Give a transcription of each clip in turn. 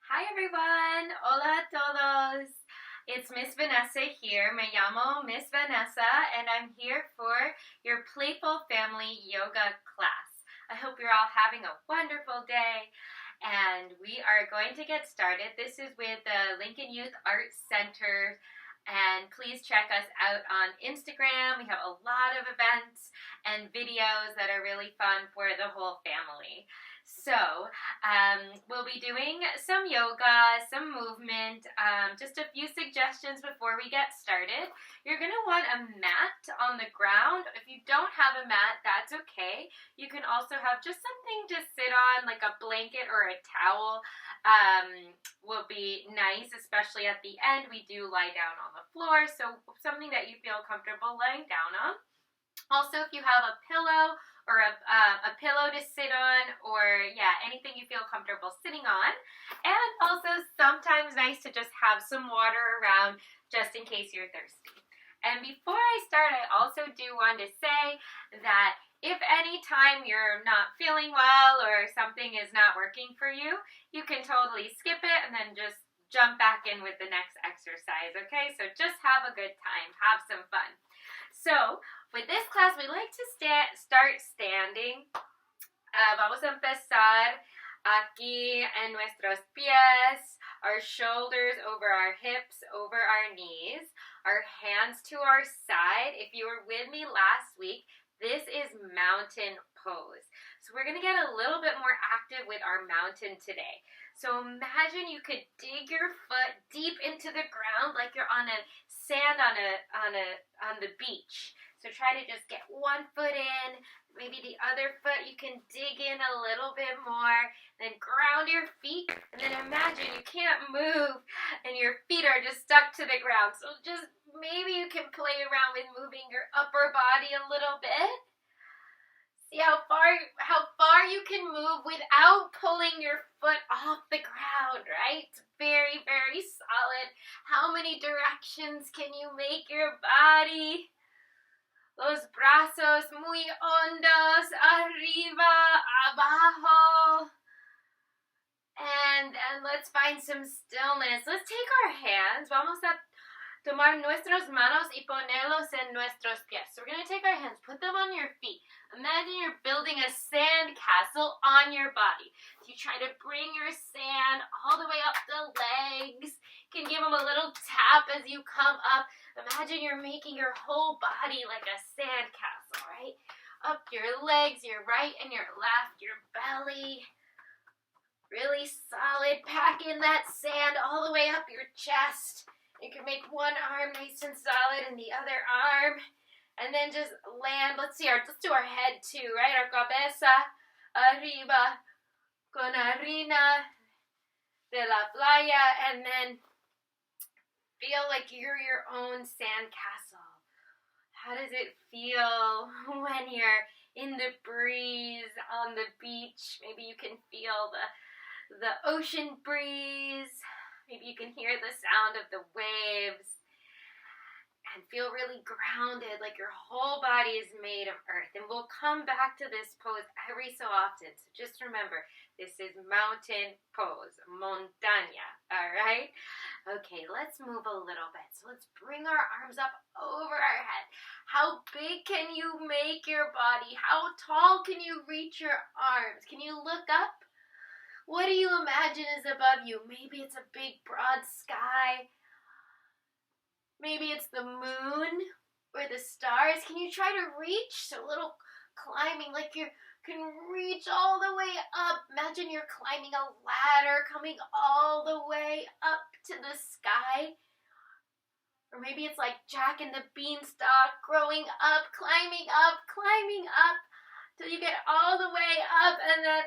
Hi everyone! Hola a todos! It's Miss Vanessa here. Me llamo Miss Vanessa and I'm here for your Playful Family Yoga class. I hope you're all having a wonderful day and we are going to get started. This is with the Lincoln Youth Arts Center and please check us out on Instagram. We have a lot of events and videos that are really fun for the whole family. So, we'll be doing some yoga, some movement, just a few suggestions before we get started. You're going to want a mat on the ground. If you don't have a mat, that's okay. You can also have just something to sit on, like a blanket or a towel, will be nice, especially at the end. We do lie down on the floor, so something that you feel comfortable laying down on. Also, if you have a pillow or a pillow to sit on, or anything you feel comfortable sitting on. And also sometimes nice to just have some water around just in case you're thirsty. And before I start, I also do want to say that if any time you're not feeling well or something is not working for you, you can totally skip it and then just jump back in with the next exercise, okay? So just have a good time, have some fun. So, with this class, we like to start standing. Vamos a empezar aquí en nuestros pies, our shoulders over our hips, over our knees, our hands to our side. If you were with me last week, this is mountain pose. So we're going to get a little bit more active with our mountain today. So imagine you could dig your foot deep into the ground like you're on a sand on the beach. So try to just get one foot in, maybe the other foot you can dig in a little bit more, then ground your feet, and then imagine you can't move and your feet are just stuck to the ground. So just maybe you can play around with moving your upper body a little bit. See how far you can move without pulling your foot off the ground, right? Very, very solid. How many directions can you make your body? Los brazos muy hondos, arriba, abajo. And let's find some stillness. Let's take our hands. Vamos a tomar nuestras manos y ponerlos en nuestros pies. So we're going to take our hands, put them on your feet. Imagine you're building a sand castle on your body. So you try to bring your sand all the way up the legs. You can give them a little tap as you come up. Imagine you're making your whole body like a sand castle, right? Up your legs, your right and your left, your belly. Really solid. Pack in that sand all the way up your chest. You can make one arm nice and solid and the other arm. And then just land. Let's do our head too, right? Our cabeza arriba con harina de la playa. And then feel like you're your own sand castle. How does it feel when you're in the breeze on the beach? Maybe you can feel the ocean breeze. Maybe you can hear the sound of the waves and feel really grounded, like your whole body is made of earth. And we'll come back to this pose every so often. So just remember, this is mountain pose, montaña, all right? Okay, let's move a little bit. So let's bring our arms up over our head. How big can you make your body? How tall can you reach your arms? Can you look up? What do you imagine is above you? Maybe it's a big, broad sky. Maybe it's the moon or the stars. Can you try to reach? So a little climbing, like you can reach all the way up. Imagine you're climbing a ladder, coming all the way up to the sky. Or maybe it's like Jack and the Beanstalk, growing up, climbing up, till you get all the way up, and then,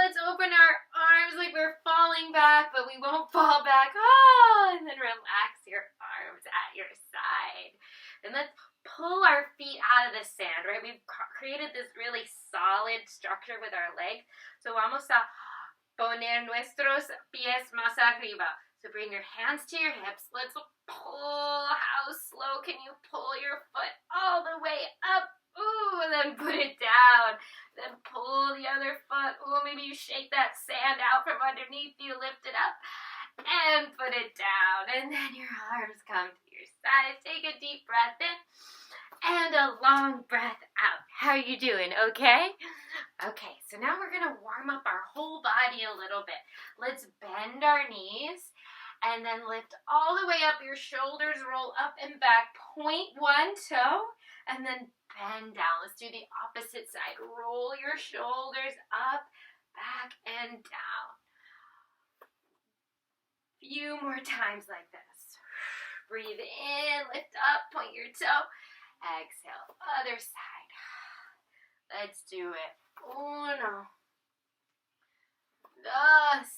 let's open our arms like we're falling back, but we won't fall back. And then relax your arms at your side. And let's pull our feet out of the sand, right? We've created this really solid structure with our legs. So vamos a poner nuestros pies más arriba. So bring your hands to your hips. Let's pull. How slow can you pull your foot all the way up? Ooh, and then put it down. Then pull the other foot. Or maybe you shake that sand out from underneath you. Lift it up and put it down. And then your arms come to your side. Take a deep breath in and a long breath out. How are you doing? Okay? Okay, so now we're going to warm up our whole body a little bit. Let's bend our knees and then lift all the way up. Your shoulders roll up and back. Point one toe and then bend down. Let's do the opposite side. Roll your shoulders up, back, and down. Few more times like this. Breathe in, lift up, point your toe. Exhale, other side. Let's do it. Uno, dos,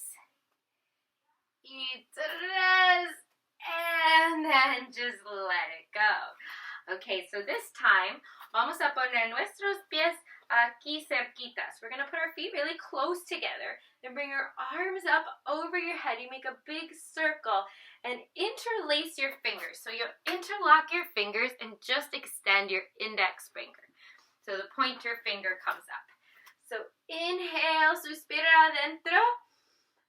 y tres, and then just let it go. Okay, so this time, vamos a poner nuestros pies aquí cerquitas. We're going to put our feet really close together. Then bring your arms up over your head. You make a big circle and interlace your fingers. So you'll interlock your fingers and just extend your index finger. So the pointer finger comes up. So inhale, suspira adentro,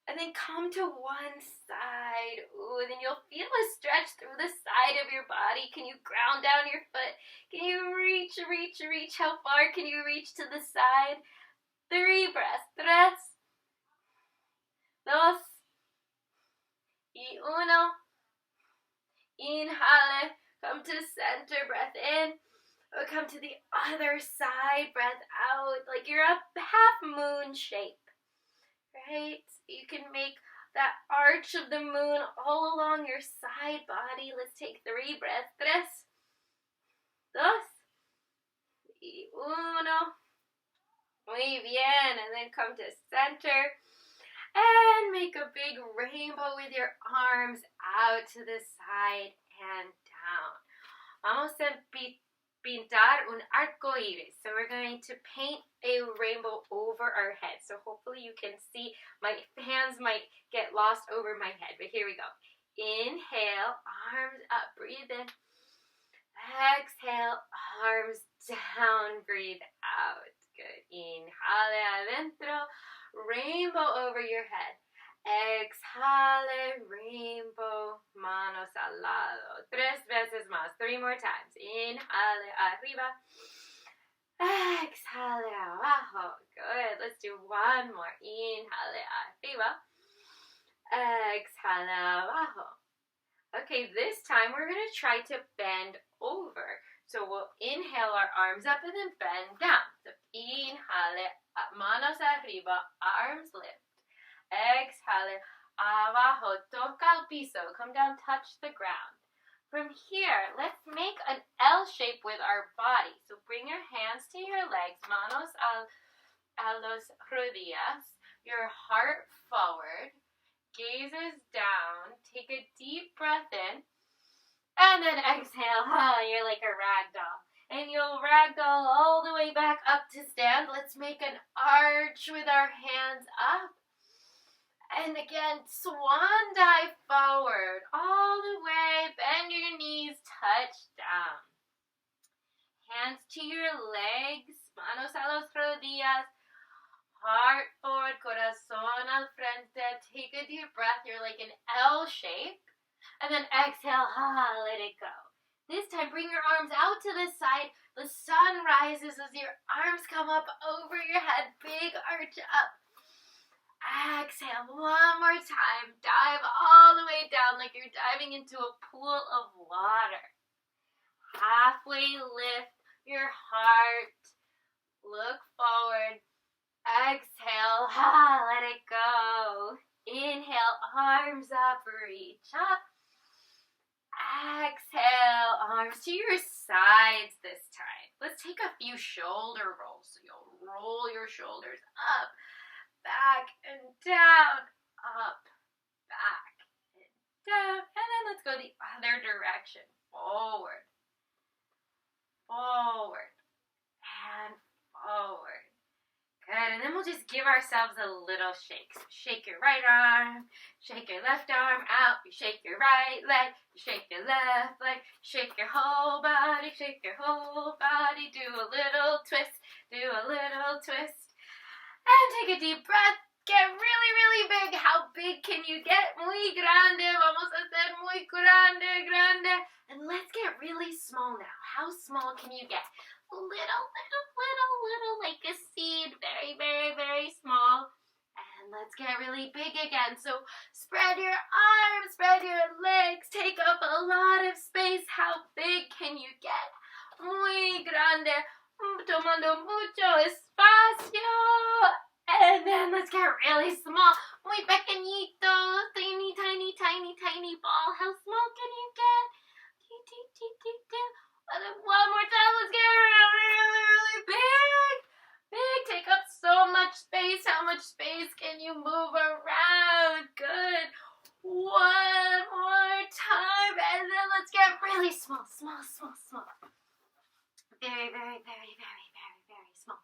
and then come to one side. Ooh, then you'll feel a stretch through the side of your body. Can you ground down your foot? Can you reach? How far can you reach to the side? 3 breaths. 3, 2, y 1. Inhale, come to center, breath in. Or come to the other side, breath out, like you're a half moon shape, right? You can make that arch of the moon all along your side body. Let's take 3 breaths. 3, 2, y 1. Muy bien. And then come to center. And make a big rainbow with your arms out to the side and down. Vamos a pintar un arco iris. So we're going to paint a rainbow over our head. So hopefully you can see. My hands might get lost over my head, but here we go. Inhale, arms up, breathe in. Exhale, arms down, breathe out. Good. Inhale adentro, rainbow over your head. Exhale, rainbow, manos al lado. 3 veces más. 3 more times. Inhale, arriba. Exhale, abajo. Good. Let's do 1 more. Inhale, arriba. Exhale, abajo. Okay, this time we're going to try to bend over. So we'll inhale our arms up and then bend down. So inhale, manos arriba, arms lift. Exhale, abajo, toca el piso. Come down, touch the ground. From here, let's make an L shape with our body. So bring your hands to your legs, manos a los rodillas. Your heart forward, gazes down. Take a deep breath in. And then exhale. You're like a rag doll. And you'll ragdoll all the way back up to stand. Let's make an arch with our hands up. And again, swan dive forward all the way. Bend your knees, touch down. Hands to your legs, manos a los rodillas. Heart forward, corazón al frente. Take a deep breath. You're like an L shape. And then exhale, let it go. This time, bring your arms out to the side. The sun rises as your arms come up over your head. Big arch up. Exhale, 1 more time. Dive all the way down like you're diving into a pool of water. Halfway lift your heart. Look forward. Exhale, let it go. Inhale, arms up, reach up. Exhale, arms to your sides this time. Let's take a few shoulder rolls. So you'll roll your shoulders up, back, and down, up, back, and down. And then let's go the other direction. Forward, forward, and forward. Good. And then we'll just give ourselves a little shake. So shake your right arm, shake your left arm out, you shake your right leg, you shake your left leg, shake your whole body, shake your whole body, do a little twist, do a little twist. And take a deep breath. Get really, really big. How big can you get? Muy grande. Vamos a hacer muy grande, grande. And let's get really small now. How small can you get? Little, like a seed. Very, very, very small. And let's get really big again. So spread your arms, spread your legs. Take up a lot of space. How big can you get? Muy grande. Tomando mucho espacio. And then let's get really small. Muy pequeñito. Tiny, tiny, tiny, tiny ball. How small can you get? And then one more time. Let's get really, really, really big. Big. Take up so much space. How much space can you move around? Good. One more time. And then let's get really small. Small, small, small. Very, very, very, very, very, very small.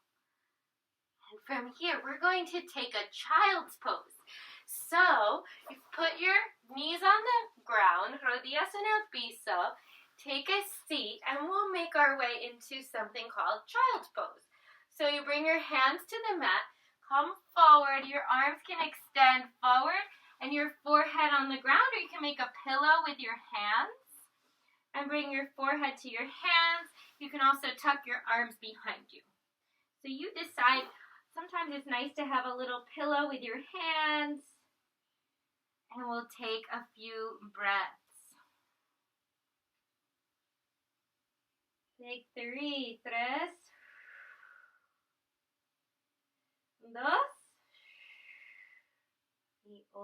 And from here, we're going to take a child's pose. So, you put your knees on the ground, rodillas en el piso, take a seat, and we'll make our way into something called child's pose. So you bring your hands to the mat, come forward, your arms can extend forward, and your forehead on the ground, or you can make a pillow with your hands, and bring your forehead to your hands. You can also tuck your arms behind you. So you decide. Sometimes it's nice to have a little pillow with your hands. And we'll take a few breaths. Take 3. 3. 2. Y 1.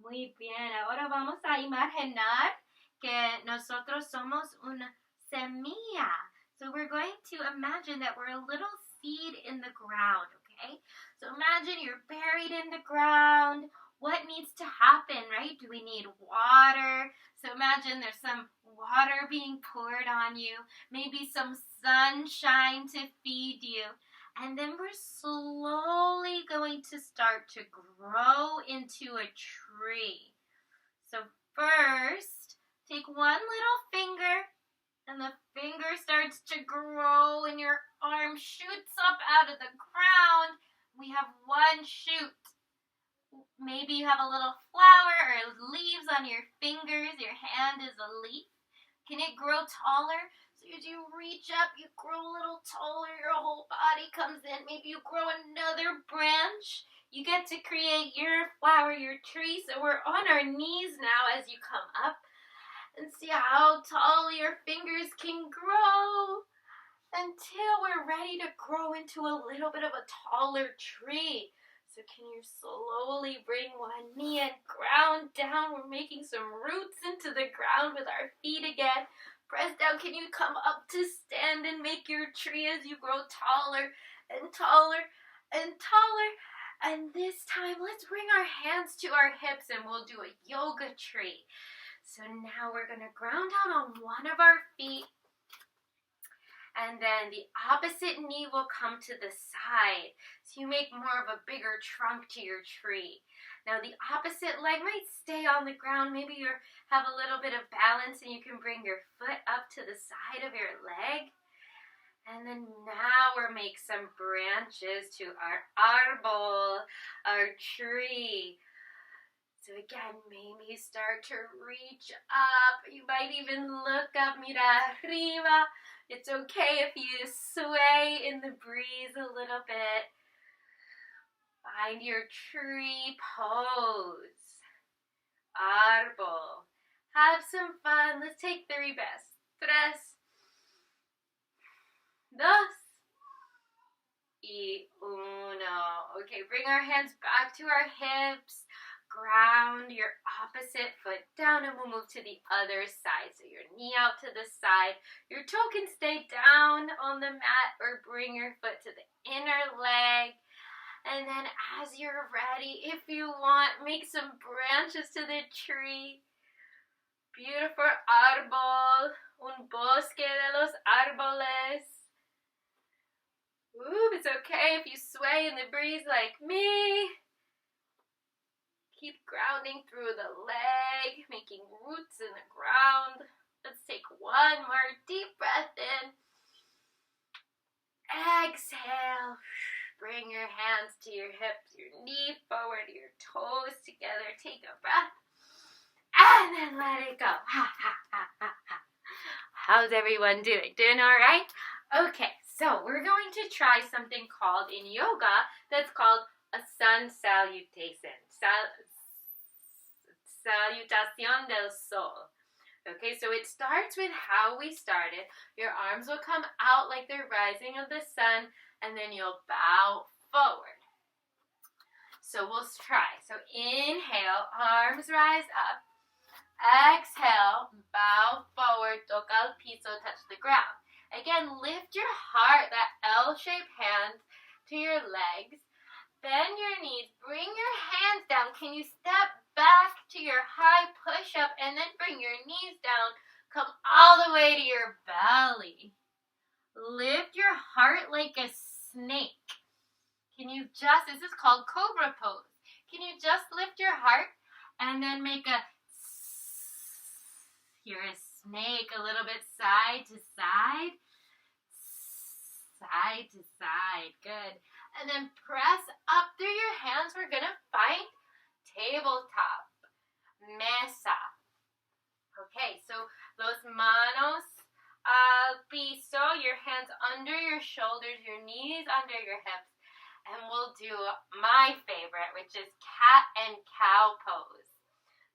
Muy bien. Ahora vamos a imaginar que nosotros somos una semilla. So we're going to imagine that we're a little seed in the ground, okay? So imagine you're buried in the ground. What needs to happen, right? Do we need water? So imagine there's some water being poured on you, maybe some sunshine to feed you, and then we're slowly going to start to grow into a tree. So first, take one little finger, and the finger starts to grow and your arm shoots up out of the ground. We have one shoot. Maybe you have a little flower or leaves on your fingers. Your hand is a leaf. Can it grow taller? So as you reach up, you grow a little taller. Your whole body comes in. Maybe you grow another branch. You get to create your flower, your tree. So we're on our knees now as you come up. And see how tall your fingers can grow until we're ready to grow into a little bit of a taller tree. So can you slowly bring one knee and ground down? We're making some roots into the ground with our feet again. Press down. Can you come up to stand and make your tree as you grow taller and taller and taller? And this time, let's bring our hands to our hips and we'll do a yoga tree. So now we're going to ground down on one of our feet, and then the opposite knee will come to the side. So you make more of a bigger trunk to your tree. Now the opposite leg might stay on the ground. Maybe you have a little bit of balance and you can bring your foot up to the side of your leg. And then now we'll make some branches to our árbol, our tree. So again, maybe start to reach up. You might even look up, mira arriba. It's okay if you sway in the breeze a little bit. Find your tree pose. Árbol. Have some fun. Let's take 3 breaths. 3, 2, y 1. Okay, bring our hands back to our hips. Ground your opposite foot down and we'll move to the other side. So your knee out to the side. Your toe can stay down on the mat or bring your foot to the inner leg. And then as you're ready, if you want, make some branches to the tree. Beautiful árbol. Un bosque de los árboles. Ooh, it's okay if you sway in the breeze like me. Keep grounding through the leg, making roots in the ground. Let's take one more deep breath in. Exhale. Bring your hands to your hips, your knee forward, your toes together. Take a breath. And then let it go. Ha, ha, ha, ha, ha. How's everyone doing? Doing all right? Okay, so we're going to try something called in yoga that's called a sun salutation. Salutación del sol. Okay, so it starts with how we started. Your arms will come out like the rising of the sun, and then you'll bow forward. So we'll try. So inhale, arms rise up. Exhale, bow forward, toca el piso, touch the ground. Again, lift your heart, that L-shaped hand to your legs. Bend your knees, bring your hands down. Can you step back to your high push-up and then bring your knees down. Come all the way to your belly. Lift your heart like a snake. This is called cobra pose. Can you just lift your heart and then make you're a snake, a little bit side to side. Side to side, good. And then press up through your hands. We're gonna find tabletop, mesa. Okay, so los manos al piso, your hands under your shoulders, your knees under your hips. And we'll do my favorite, which is cat and cow pose.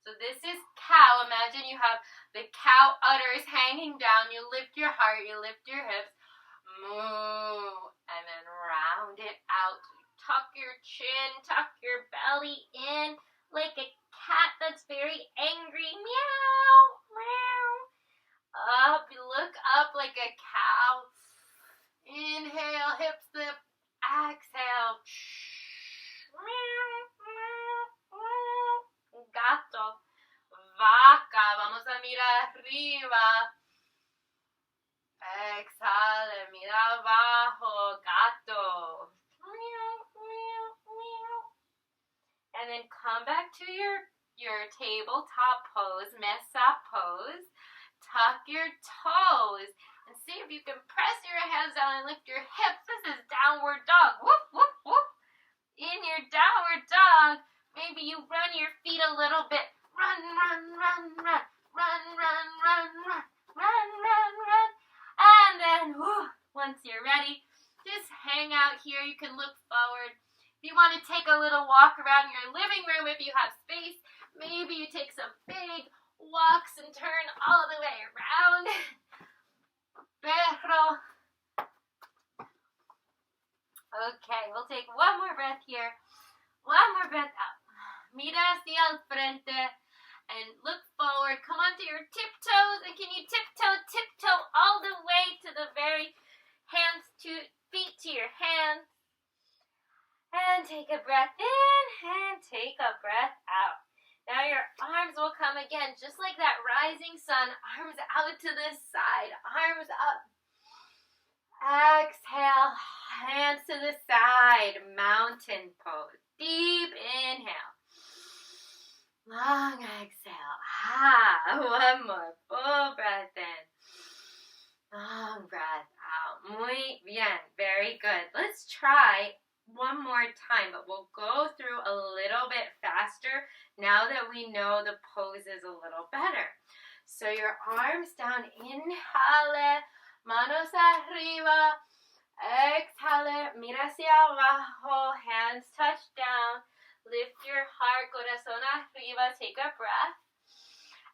So this is cow. Imagine you have the cow udders hanging down. You lift your heart, you lift your hips. Moo, and then round it out. Tuck your chin, tuck your belly in like a cat that's very angry. Meow, meow. Up, look up like a cow. Inhale, hips lift. Exhale. Meow, meow, meow. Gato. Vaca. Vamos a mirar arriba. Exhale, mira abajo, gato. And then come back to your tabletop pose, mesa pose. Tuck your toes and see if you can press your hands down and lift your hips. This is downward dog. Whoop, whoop, whoop. In your downward dog, maybe you run your feet a little bit. Run, run, run, run. Run, run, run, run. Run, run, run. And then, once you're ready, just hang out here. You can look forward. If you want to take a little walk around your living room, if you have space, maybe you take some big walks and turn all the way around. Perro. Okay, we'll take one more breath here. One more breath out. Mira hacia el frente. And look forward. Come onto your tiptoes. And can you tiptoe all the way to the very feet to your hands. And take a breath in and take a breath out. Now your arms will come again, just like that rising sun. Arms out to the side. Arms up. Exhale. Hands to the side. Mountain pose. Deep inhale. Long exhale. One more. Full breath in. Long breath out. Muy bien. Very good. Let's try one more time, but we'll go through a little bit faster now that we know the poses a little better. So your arms down. Inhale. Manos arriba. Exhale. Mira hacia abajo. Hands touch down. Lift your heart, corazón arriba, take a breath.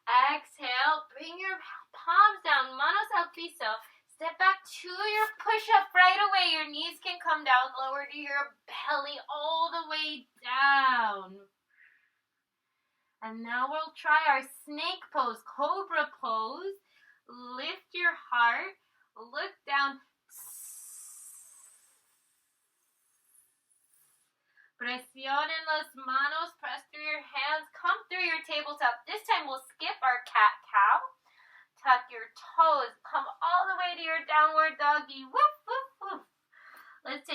Exhale, bring your palms down, manos al piso. Step back to your push-up right away. Your knees can come down, lower to your belly all the way down. And now we'll try our snake pose, cobra pose. Lift your heart, look down. Presionen las manos, press through your hands, come through your tabletop. This time we'll skip our cat-cow. Tuck your toes, come all the way to your downward doggy. Woof, woof, woof. Let's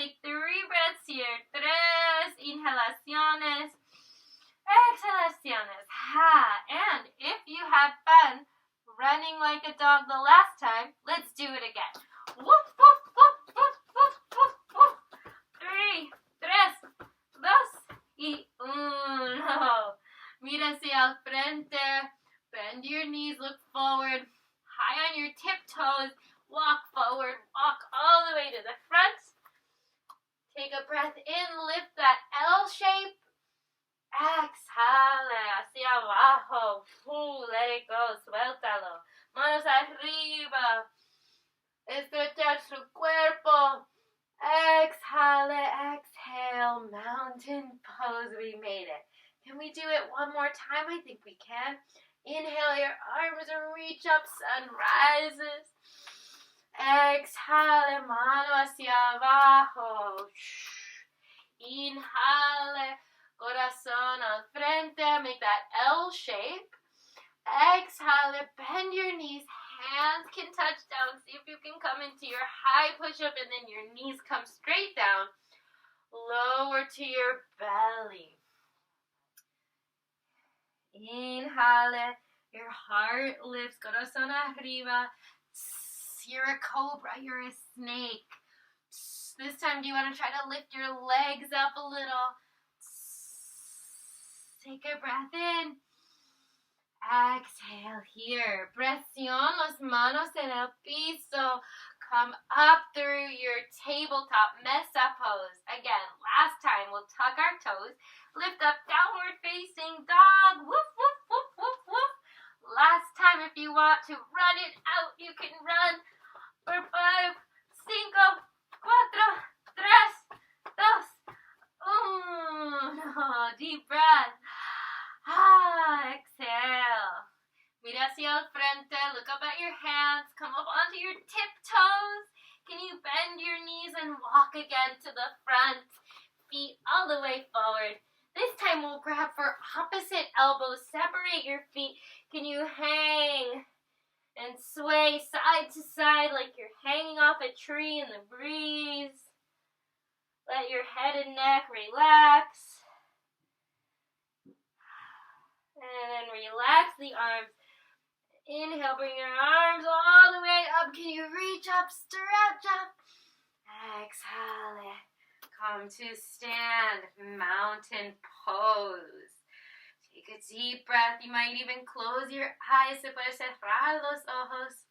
respiraciones. And if you had fun running like a dog the last time, let's do it again. Woof, woof, woof, woof, woof, woof, woof. 3, 3, 2, y 1. Mira hacia el frente. Bend your knees, look forward. High on your tiptoes. Walk forward. Walk all the way to the front. Take a breath in. Lift that L shape. Exhale hacia abajo. Let it go. Suéltalo. Manos arriba. Estrechar su cuerpo. Exhale, exhale. Mountain pose. We made it. Can we do it one more time? I think we can. Inhale your arms and reach up. Sun rises. Exhale, mano hacia abajo. Inhale, corazón al frente. Make that L shape. Exhale, bend your knees. Hands can touch down. See if you can come into your high push-up and then your knees come straight down. Lower to your belly. Inhale, your heart lifts, corazón arriba. You're a cobra, you're a snake. This time, do you want to try to lift your legs up a little? Take a breath in. Exhale here. Presión las manos en el piso. Come up through your tabletop mesa pose. Again, last time, we'll tuck our toes. Lift up, downward facing dog. Woof, woof, woof, woof, woof. Last time, if you want to run it out, you can run for 5, 5, 4, 3, 2, 1. Deep breath. Exhale. Mira hacia el frente. Look up at your hands. Come up onto your tiptoes. Can you bend your knees and walk again to the front? Feet all the way forward. This time we'll grab for opposite elbows. Separate your feet. Can you hang and sway side to side like you're hanging off a tree in the breeze? Let your head and neck relax. And then relax the arms. Inhale, bring your arms all the way up. Can you reach up, stretch up? Exhale. Come to stand, mountain pose. Take a deep breath. You might even close your eyes. Se puede cerrar los ojos.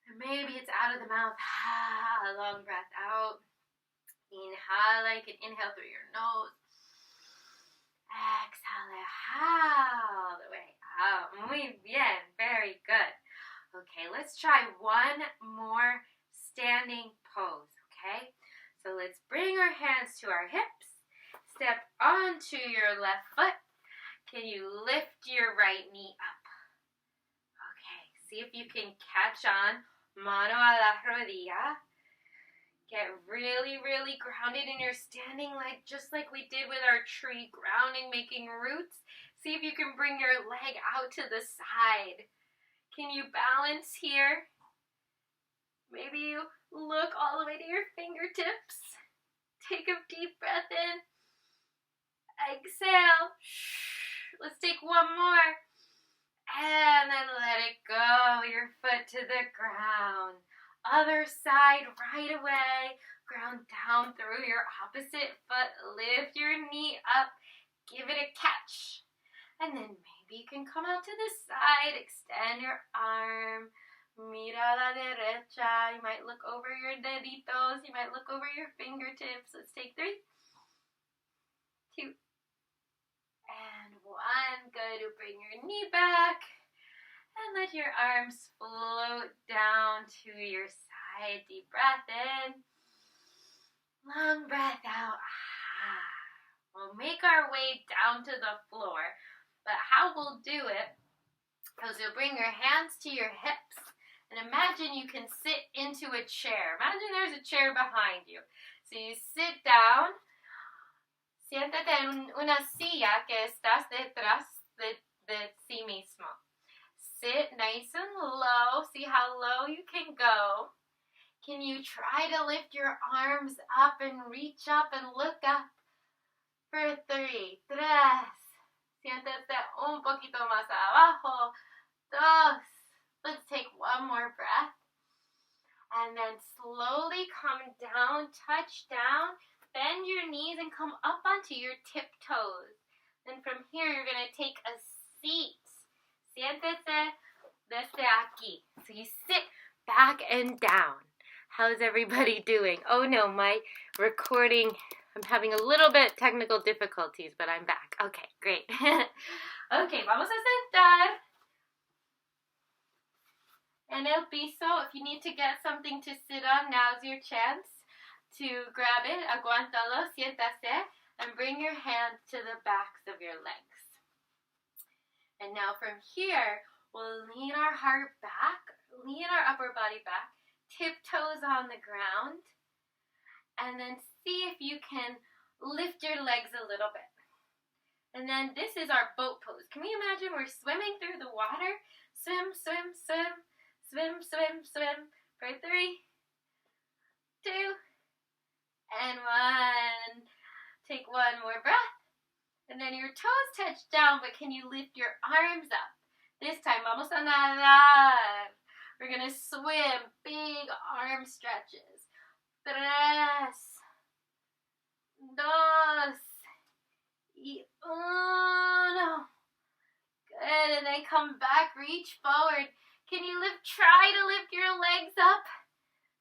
And maybe it's out of the mouth. Long breath out. Inhale. You can inhale through your nose. Exhale all the way out. Muy bien. Very good. Okay, let's try one more standing pose, okay? So let's bring our hands to our hips. Step onto your left foot. Can you lift your right knee up? Okay, see if you can catch on. Mano a la rodilla. Get really, really grounded in your standing leg, just like we did with our tree grounding, making roots. See if you can bring your leg out to the side. Can you balance here? Maybe you look all the way to your fingertips. Take a deep breath in. Exhale. Let's take one more. And then let it go. Your foot to the ground. Other side right away. Ground down through your opposite foot. Lift your knee up. Give it a catch. And then maybe you can come out to the side. Extend your arm. Mira a la derecha. You might look over your deditos. You might look over your fingertips. Let's take 3, 2, and 1. Good. Bring your knee back. And let your arms float down to your side. Deep breath in. Long breath out. We'll make our way down to the floor. But how we'll do it is you'll bring your hands to your hips. And imagine you can sit into a chair. Imagine there's a chair behind you. So you sit down. Siéntate en una silla que estás detrás de sí mismo. Sit nice and low. See how low you can go. Can you try to lift your arms up and reach up and look up for 3, 3, Siéntese un poquito más abajo. 2. Let's take one more breath. And then slowly come down, touch down, bend your knees and come up onto your tiptoes. Then from here, you're going to take a seat. Siéntese desde aquí. So you sit back and down. How's everybody doing? Oh no, my recording, I'm having a little bit technical difficulties, but I'm back. Okay, great. Okay, vamos a sentar. En el piso, if you need to get something to sit on, now's your chance to grab it. Aguántalo, siéntase, and bring your hands to the backs of your legs. And now from here, we'll lean our heart back, lean our upper body back, tiptoes on the ground, and then see if you can lift your legs a little bit. And then this is our boat pose. Can we imagine we're swimming through the water? Swim, swim, swim. Swim, swim, swim for 3, 2, and 1. Take one more breath. And then your toes touch down, but can you lift your arms up? This time, vamos a nadar. We're going to swim, big arm stretches. 3, 2, y 1. Good, and then come back, reach forward. Can you try to lift your legs up?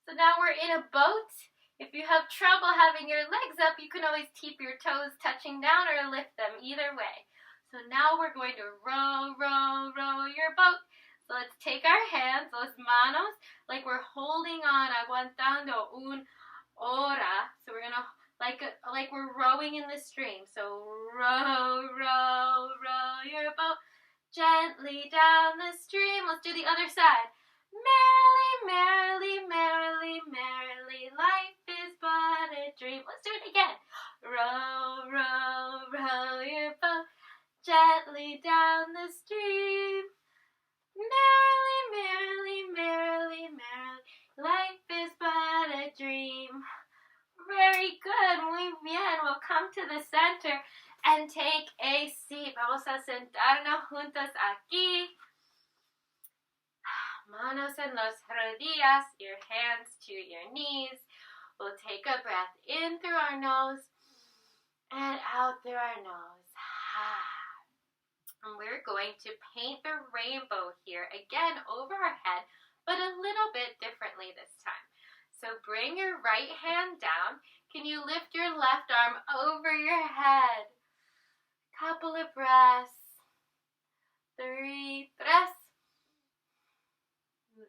So now we're in a boat. If you have trouble having your legs up, you can always keep your toes touching down or lift them, either way. So now we're going to row, row, row your boat. So let's take our hands, las manos, like we're holding on, aguantando un hora. So we're gonna, like we're rowing in the stream. So row, row, row your boat. Gently down the stream. Let's do the other side. Merrily, merrily, merrily, merrily, life is but a dream. Let's do it again. Row, row, row your boat gently down the stream. Merrily, merrily, merrily, merrily, life is but a dream. Very good, muy bien. We'll come to the center and take a seat. Vamos a sentarnos juntos aquí. Manos en las rodillas, your hands to your knees. We'll take a breath in through our nose and out through our nose. And we're going to paint the rainbow here, again over our head, but a little bit differently this time. So bring your right hand down. Can you lift your left arm over your head? Couple of breaths. 3, 3, 2,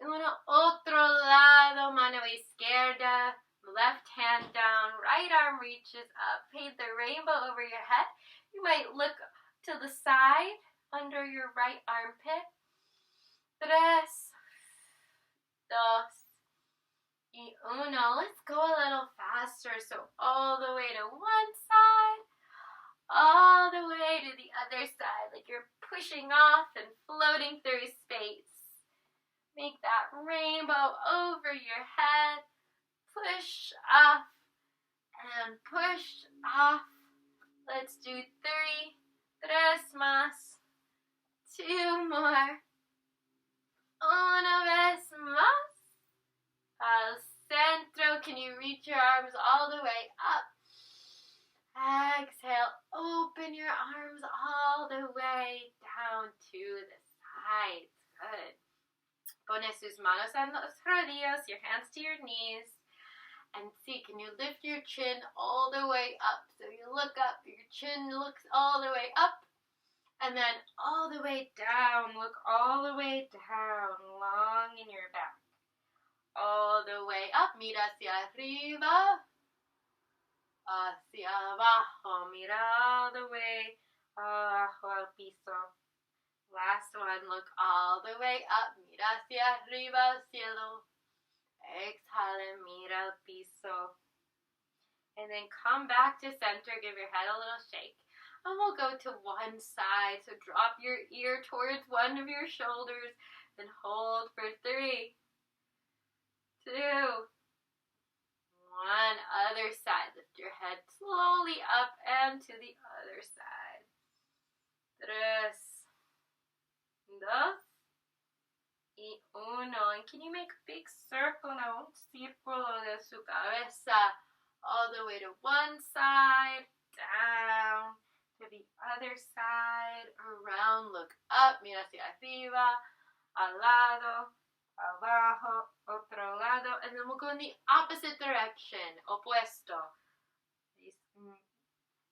y 1. Otro lado, mano izquierda. Left hand down, right arm reaches up. Paint the rainbow over your head. You might look to the side under your right armpit. 3, 2, y 1. Let's go a little faster. So all the way to one side, all the way to the other side, like you're pushing off and floating through space. Make that rainbow over your head. Push off and push off. Let's do 3, 3 más, 2 more. Una vez más. Al centro. Can you reach your arms all the way up? Exhale. Open your arms all the way down to the sides. Good. Pone sus manos en los rodillas, your hands to your knees. And see, can you lift your chin all the way up? So you look up, your chin looks all the way up. And then all the way down. Look all the way down, long in your back. All the way up. Mira hacia arriba. Hacia abajo. Mira all the way abajo al piso. Last one. Look all the way up. Mira hacia arriba al cielo. Exhale. Mira al piso. And then come back to center. Give your head a little shake. And we'll go to one side. So drop your ear towards one of your shoulders and hold for 3, 2, 1. One other side. Lift your head slowly up and to the other side. 3, 2, y 1. And can you make a big circle now? Un círculo de su cabeza all the way to one side, down, to the other side, around, look up, mira hacia arriba, al lado, abajo, otro lado, and then we'll go in the opposite direction, opuesto.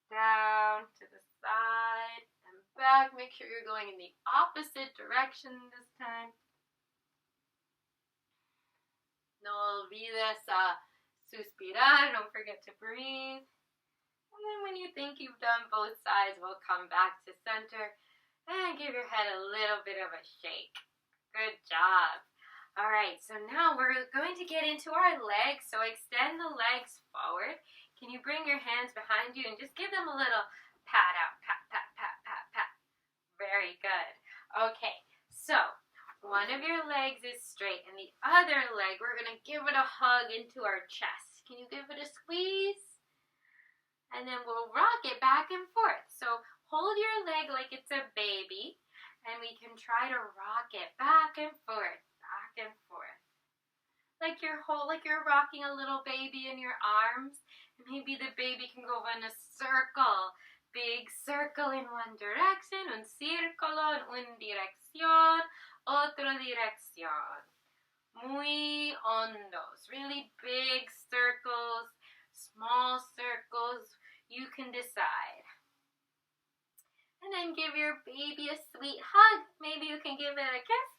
Down to the side and back. Make sure you're going in the opposite direction this time. No olvides suspirar. Don't forget to breathe. And then when you think you've done both sides, we'll come back to center and give your head a little bit of a shake. Good job. All right, so now we're going to get into our legs. So extend the legs forward. Can you bring your hands behind you and just give them a little pat out? Pat, pat, pat, pat, pat. Very good. Okay, so one of your legs is straight and the other leg, we're going to give it a hug into our chest. Can you give it a squeeze? And then we'll rock it back and forth. So hold your leg like it's a baby and we can try to rock it back and forth, back and forth. Like you're rocking a little baby in your arms. Maybe the baby can go in a circle. Big circle in one direction, un círculo en una dirección, otra dirección. Muy hondos, really big circles, small circles, you can decide. And then give your baby a sweet hug. Maybe you can give it a kiss.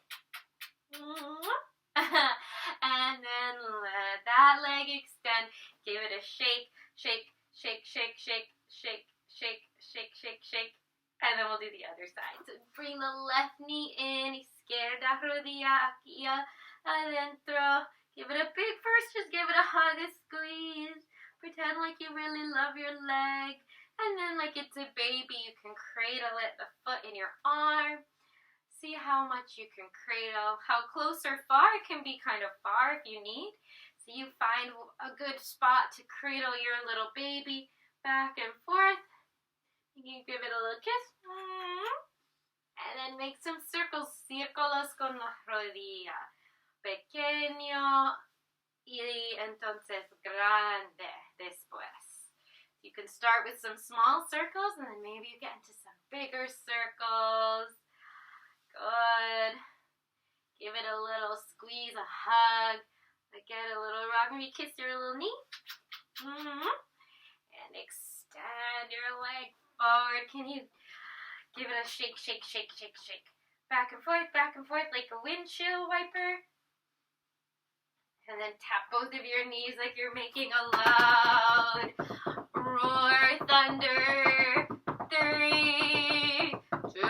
And then let that leg extend. Give it a shake, shake, shake, shake, shake, shake, shake, shake, shake, shake. And then we'll do the other side. So bring the left knee in. Izquierda rodilla aquí adentro. Give it a big first. Just give it a hug, a squeeze. Pretend like you really love your leg. And then like it's a baby, you can cradle it, the foot in your arm. See how much you can cradle, how close or far. It can be kind of far if you need. So you find a good spot to cradle your little baby back and forth. You can give it a little kiss. And then make some circles, círculos con la rodilla. Pequeño y entonces grande después. You can start with some small circles and then maybe you get into some bigger circles. Good. Give it a little squeeze, a hug. Get a little rock. Maybe kiss your little knee. And extend your leg forward. Can you give it a shake, shake, shake, shake, shake. Back and forth like a windshield wiper. And then tap both of your knees like you're making a loud roar, thunder. 3, 2,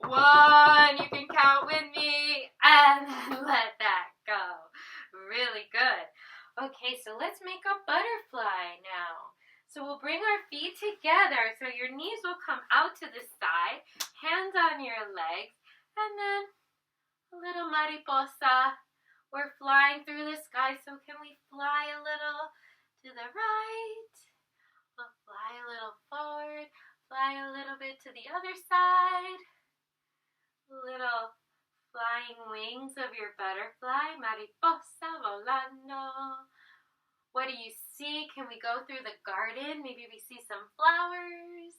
1. You can count with me and then let that go. Really good. Okay, so let's make a butterfly now. So we'll bring our feet together. So your knees will come out to the side, hands on your legs, and then a little mariposa. We're flying through the sky, so can we fly a little to the right? We'll fly a little forward, fly a little bit to the other side. Little flying wings of your butterfly, mariposa volando. What do you see? Can we go through the garden? Maybe we see some flowers.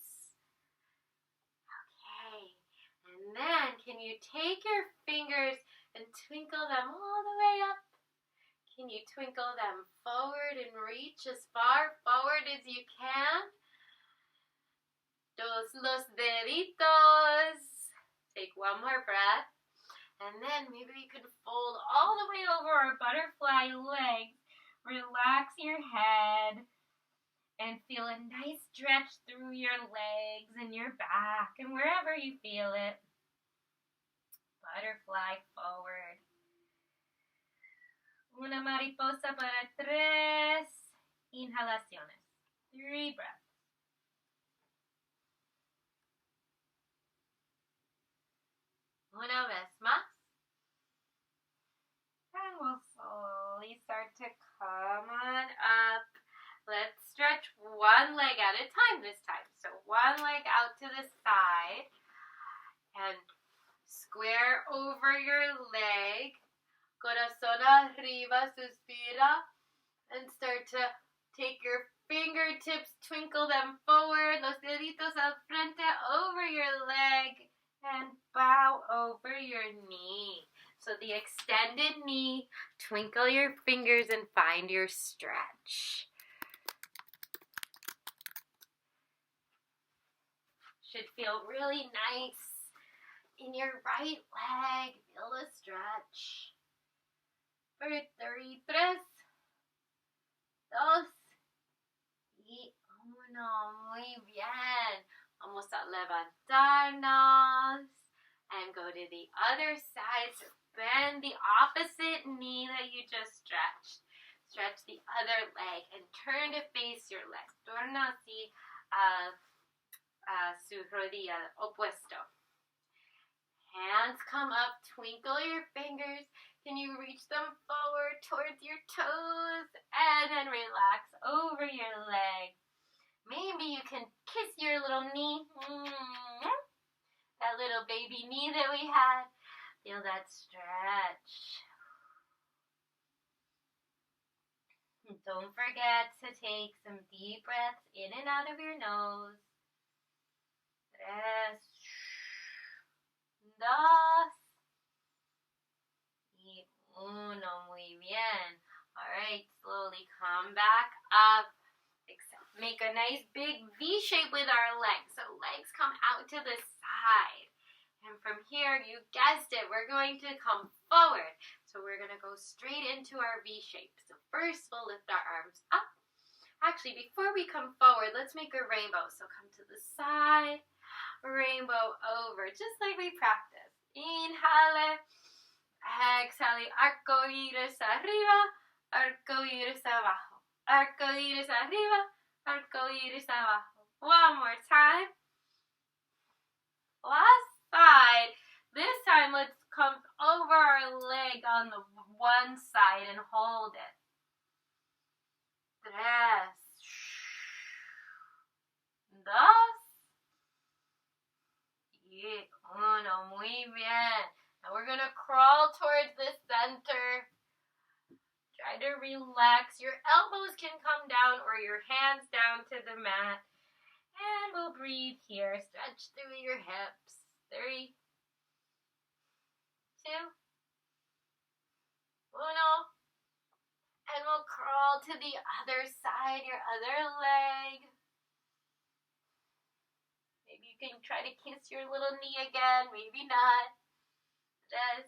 Okay, and then can you take your fingers and twinkle them all the way up? Can you twinkle them forward and reach as far forward as you can? Los deditos. Take one more breath. And then maybe you can fold all the way over our butterfly legs. Relax your head and feel a nice stretch through your legs and your back and wherever you feel it. Butterfly forward. Una mariposa para 3 inhalaciones. 3 breaths. Una vez más. And we'll slowly start to a time this time. So one leg out to the side and square over your leg. Corazón arriba, suspira. And start to take your fingertips, twinkle them forward, los deditos al frente over your leg, and bow over your knee. So the extended knee, twinkle your fingers and find your stretch. Should feel really nice in your right leg. Feel the stretch. For 3, 3, 2, y 1. Muy bien. Vamos a levantarnos and go to the other side. So bend the opposite knee that you just stretched. Stretch the other leg and turn to face your leg. Torna así a su rodilla opuesto. Hands come up, twinkle your fingers. Can you reach them forward towards your toes? And then relax over your leg. Maybe you can kiss your little knee. That little baby knee that we had. Feel that stretch. Don't forget to take some deep breaths in and out of your nose. 3, 2, y 1. Muy bien. All right, slowly come back up. Make a nice big V shape with our legs. So legs come out to the side. And from here, you guessed it, we're going to come forward. So we're going to go straight into our V shape. So first, we'll lift our arms up. Actually, before we come forward, let's make a rainbow. So come to the side, rainbow over, just like we practiced. Inhale, exhale, arco iris arriba, arco iris abajo, arco iris arriba, arco iris abajo. One more time. Last side. This time, let's come over our leg on the one side and hold it. 3, 2, y 1. Muy bien. Now we're going to crawl towards the center. Try to relax. Your elbows can come down or your hands down to the mat. And we'll breathe here. Stretch through your hips. 3, 2, 1. And we'll crawl to the other side, your other leg. Maybe you can try to kiss your little knee again. Maybe not. 3,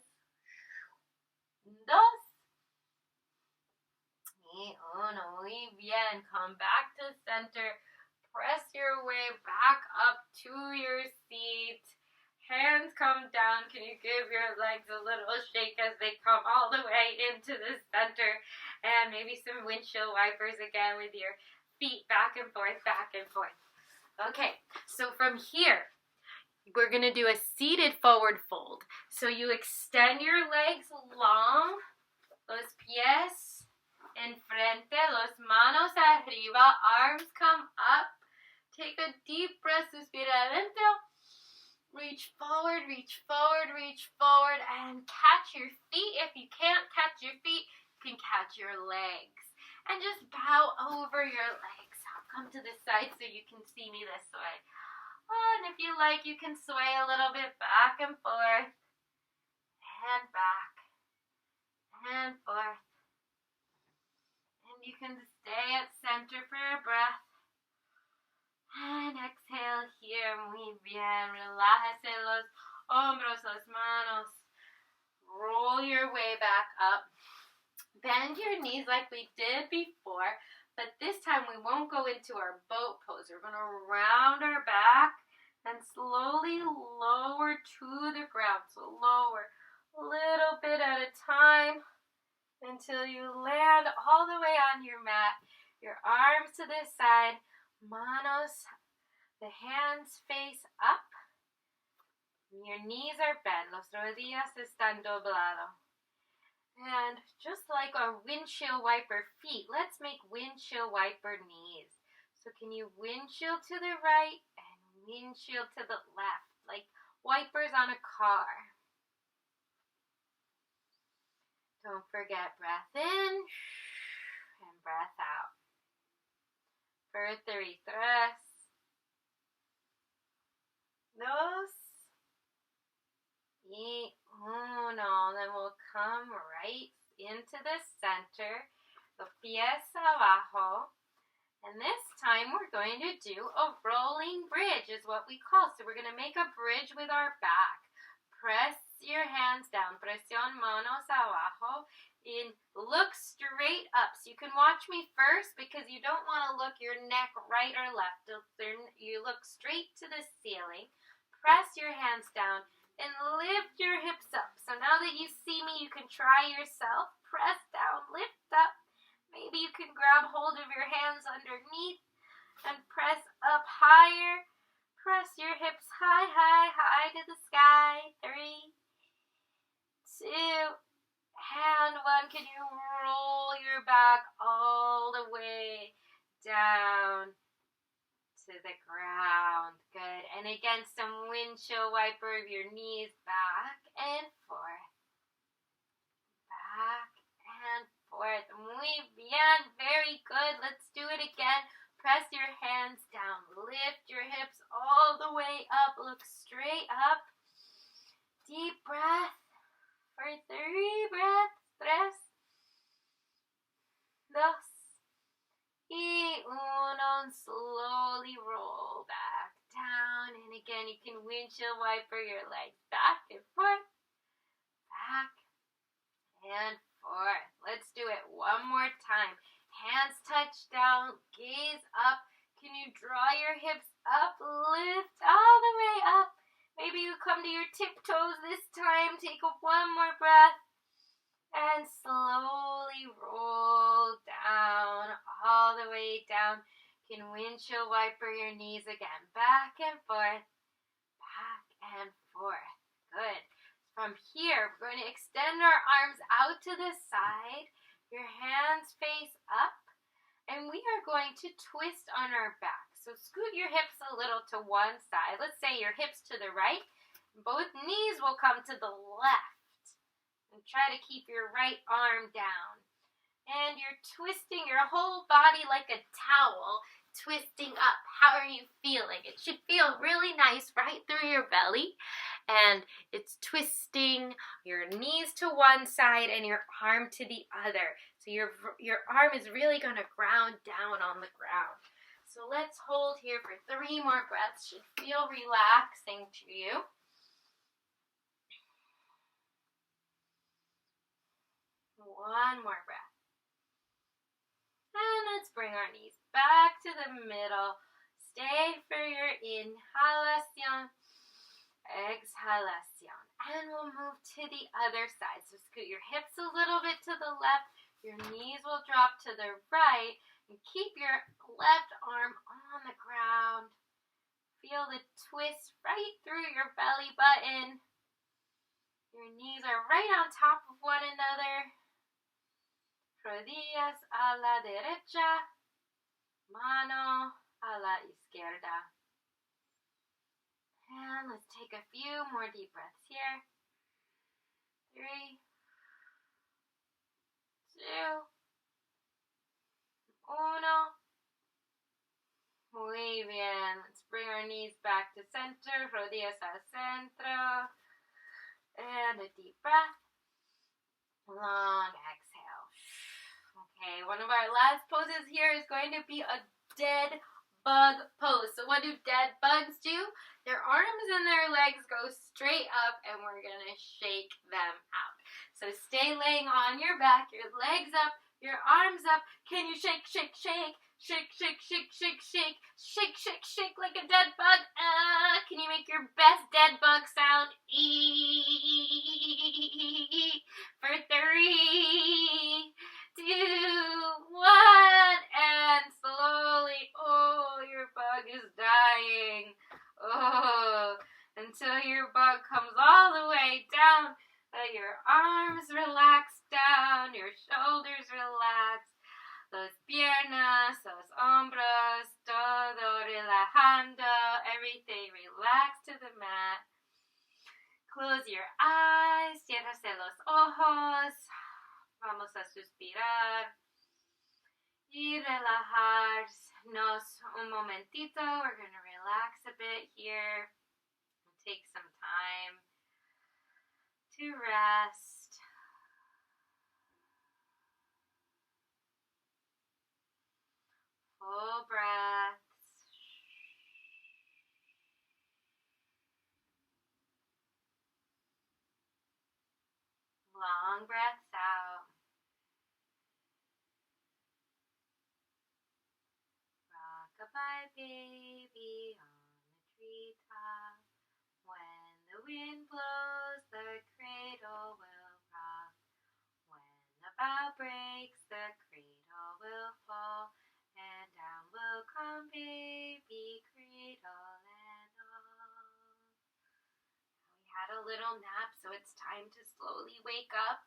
2, y 1. Muy bien. Come back to center. Press your way back up to your seat. Hands come down. Can you give your legs a little shake as they come all the way into the center? And maybe some windshield wipers again with your feet back and forth, back and forth. Okay, so from here, we're going to do a seated forward fold. So you extend your legs long, los pies enfrente, los manos arriba, arms come up. Take a deep breath, suspira adentro. Reach forward, reach forward, reach forward, and catch your feet. If you can't catch your feet, you can catch your legs. And just bow over your legs. I'll come to the side so you can see me this way. Oh, and if you like, you can sway a little bit back and forth. And back. And forth. And you can stay at center for your breath. And exhale here, muy bien. Relájese los hombros, las manos. Roll your way back up. Bend your knees like we did before, but this time we won't go into our boat pose. We're going to round our back and slowly lower to the ground. So lower a little bit at a time until you land all the way on your mat. Your arms to the side. Manos, the hands face up. Your knees are bent. Los rodillas están doblados. And just like our windshield wiper feet, let's make windshield wiper knees. So can you windshield to the right and windshield to the left, like wipers on a car? Don't forget, breath in and breath out. For 3, 3, 2, y 1. Then we'll come right into the center, los pies abajo. And this time we're going to do a rolling bridge is what we call. So we're going to make a bridge with our back. Press your hands down. Presión manos abajo. And look straight up. So you can watch me first because you don't want to look your neck right or left. You look straight to the ceiling. Press your hands down and lift your hips up. So now that you see me, you can try yourself. Press down, lift up. Maybe you can grab hold of your hands underneath and press up higher. Press your hips high, high, high to the sky. 3, 2, and 1. Can you roll your back all the way down to the ground? Good. And again, some windshield wiper of your knees back and forth. Back and forth. Muy bien. Very good. Let's do it again. Press your hands down. Lift your hips all the way up. Look straight up. Deep breath. For 3 breaths. 3, 2, y 1. Slowly roll back down. And again, you can windshield wiper your legs back and forth. Back and forth. Let's do it one more time. Hands touch down, gaze up. Can you draw your hips up? Lift all the way up. Maybe you come to your tiptoes this time. Take one more breath. And slowly roll down, all the way down. Can windshield wiper your knees again. Back and forth. Back and forth. Good. From here, we're going to extend our arms out to the side. Your hands face up. And we are going to twist on our back. So scoot your hips a little to one side. Let's say your hips to the right. Both knees will come to the left. And try to keep your right arm down. And you're twisting your whole body like a towel, twisting up. How are you feeling? It should feel really nice right through your belly. And it's twisting your knees to one side and your arm to the other. So your arm is really going to ground down on the ground. So let's hold here for 3 more breaths. Should feel relaxing to you. One more breath. And let's bring our knees back to the middle. Stay for your inhalación, exhalación. And we'll move to the other side. So scoot your hips a little bit to the left. Your knees will drop to the right. And keep your left arm on the ground. Feel the twist right through your belly button. Your knees are right on top of one another. Rodillas a la derecha, mano a la izquierda. And let's take a few more deep breaths here. 3, 2, 1. Muy bien. Let's bring our knees back to center, rodillas al centro. And a deep breath. Long exhale. Okay, one of our last poses here is going to be a dead bug pose. So what do dead bugs do? Their arms and their legs go straight up and we're going to shake them out. So stay laying on your back, your legs up, your arms up. Can you shake, shake, shake? Shake, shake, shake, shake, shake. Shake, shake, shake like a dead bug. Can you make your best dead bug sound? For 3, 2, 1, and slowly, your bug is dying. Until your bug comes all the way down. Let your arms relax down, your shoulders relax. Las piernas, los hombros, todo relajando, everything relax to the mat. Close your eyes, ciérrase los ojos. Vamos a suspirar y relajarnos un momentito. We're going to relax a bit here. Take some time to rest. Full breaths. Long breaths out. Rock-a-bye baby on the treetop. When the wind blows, the cradle will rock. When the bough breaks, the cradle will fall. And down will come baby, cradle and all. We had a little nap, so it's time to slowly wake up.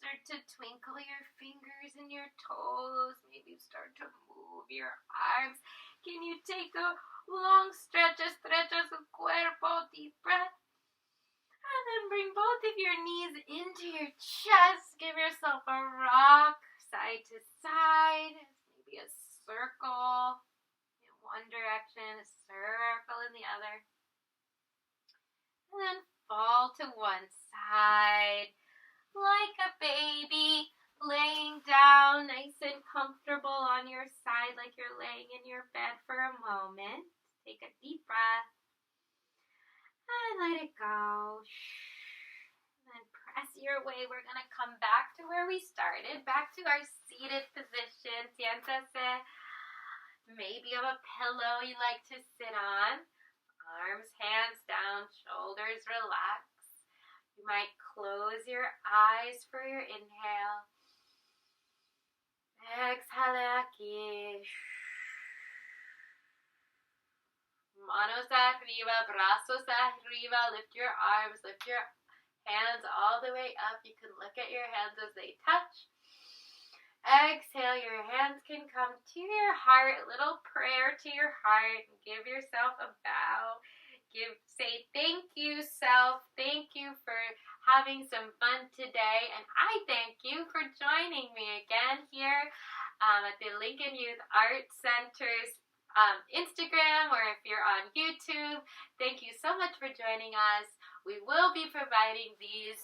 Start to twinkle your fingers and your toes. Maybe start to move your arms. Can you take a long stretch su cuerpo, deep breath. And then bring both of your knees into your chest. Give yourself a rock, side to side. Maybe a circle in one direction, a circle in the other. And then fall to one side like a baby, laying down nice and comfortable on your side like you're laying in your bed for a moment. Take a deep breath and let it go. And then press your way. We're going to come back to where we started, back to our seated position. Siéntase. Maybe you have a pillow you like to sit on. Arms, hands down, shoulders relaxed. You might close your eyes for your inhale. Exhale aquí. Manos arriba, brazos arriba. Lift your arms, lift your hands all the way up. You can look at your hands as they touch. Exhale, your hands can come to your heart. A little prayer to your heart. Give yourself a bow. Say thank you, self. Thank you for having some fun today. And I thank you for joining me again here at the Lincoln Youth Arts Center's Instagram, or if you're on YouTube. Thank you so much for joining us. We will be providing these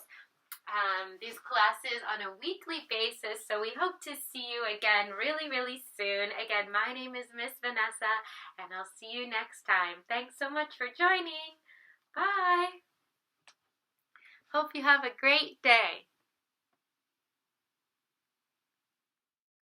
classes on a weekly basis, so we hope to see you again really, really soon. Again, my name is Miss Vanessa, and I'll see you next time. Thanks so much for joining. Bye. Hope you have a great day.